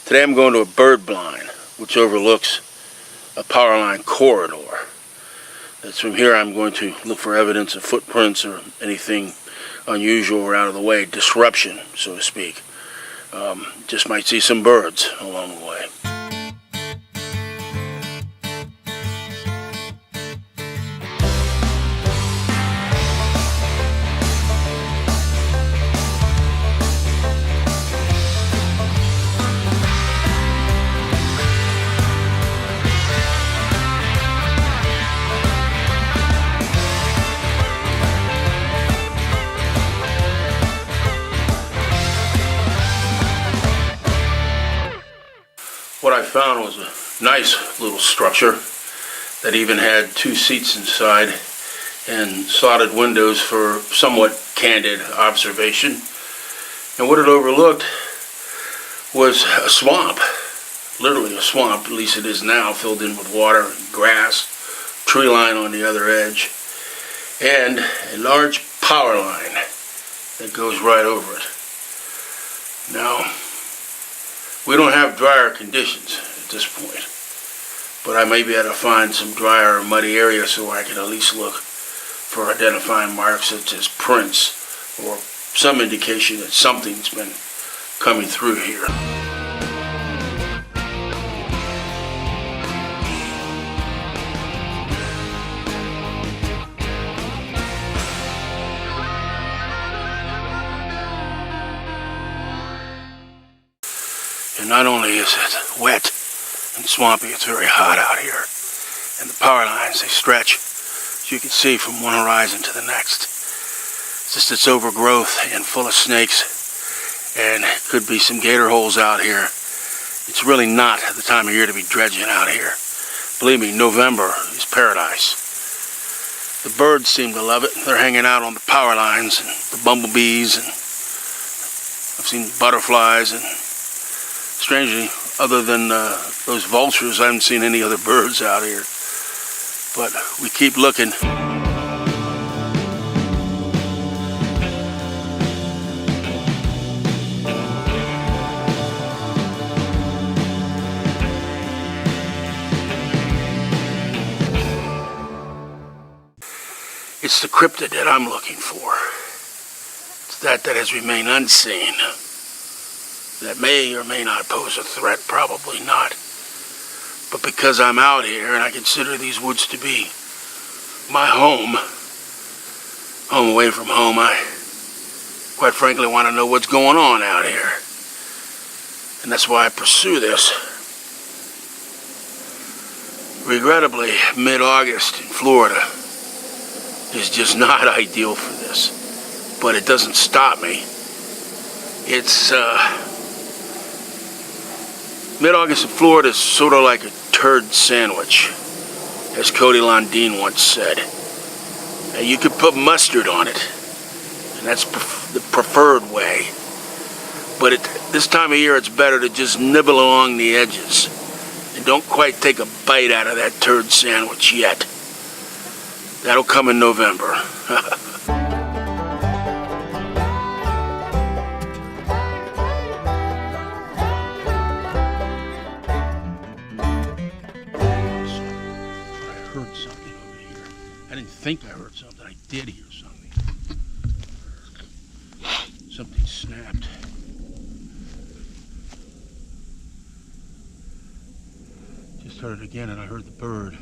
Today I'm going to a bird blind, which overlooks a power line corridor. That's from here I'm going to look for evidence of footprints or anything unusual or out of the way, disruption, so to speak. Just might see some birds along the way. What I found was a nice little structure that even had 2 seats inside and slotted windows for somewhat candid observation. And what it overlooked was a swamp, literally a swamp, at least it is now, filled in with water, grass, tree line on the other edge, and a large power line that goes right over it. Now, we don't have drier conditions at this point, but I may be able to find some drier or muddy area so I can at least look for identifying marks such as prints or some indication that something's been coming through here. And not only is it wet and swampy, it's very hot out here. And the power lines, they stretch, as you can see, from one horizon to the next. It's just it's overgrowth and full of snakes, and could be some gator holes out here. It's really not the time of year to be dredging out here. Believe me, November is paradise. The birds seem to love it. They're hanging out on the power lines, and the bumblebees, and I've seen butterflies, and strangely, other than those vultures, I haven't seen any other birds out here. But we keep looking. It's the cryptid that I'm looking for. It's that has remained unseen. That may or may not pose a threat, probably not. But because I'm out here and I consider these woods to be my home away from home, I quite frankly want to know what's going on out here. And that's why I pursue this. Regrettably, mid-August in Florida is just not ideal for this. But it doesn't stop me. It's, mid-August in Florida is sort of like a turd sandwich, as Cody Londine once said. Now, you could put mustard on it, and that's the preferred way. But this time of year, it's better to just nibble along the edges and don't quite take a bite out of that turd sandwich yet. That'll come in November. I didn't think I heard something. I did hear something. Something snapped. Just heard it again, and I heard the bird.